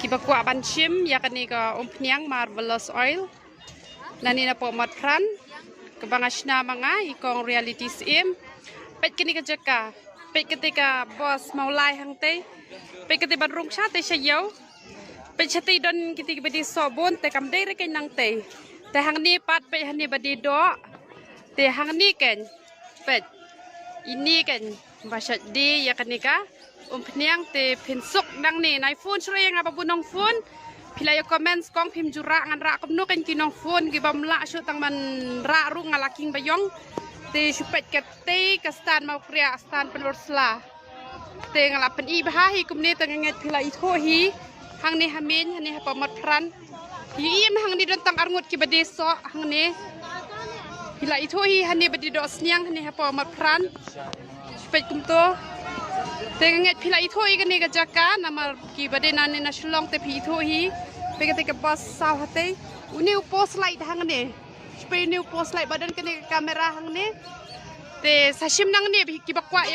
Kiba kuat bancim ya kani ka umpniang marvelous oil. Nani na po matran. Kebangasna manga ikong reality sim. Pet kini kejaka. Pet ketika bos maulai hang te. Pet ketika badrung sya te syayau. Pet syati don ketika badi sobon te kam dere ken nang te. Te hang ni pat pet hang ni badi do. Te hang ni ken. Pet ini kan basyat di ya kanika umpniang te pinsuk nang ni nai phone sure yang apa punong phone pilai comments kong pim jura ngan ra komno kan kinong phone ki bamla syu tang man ra ru ngalaking bayong te supet ket te kastan mau kriya stan penursla te ngalapen I bahahi kumni tengenget pilai tho hi hang ni hamin hani apa mat pran hi im hang ni don tang arngut ki badeso hang ni Hila itu hani badi do sniang hani apa mat pran supet kumto tenget hila itu gani gajaka nama ki badi nani na shlong te pi itu pegate ke bas saw hate uni post light hang ne supet uni post light badan kani kamera hang ne te sashim nang ne ki bakwa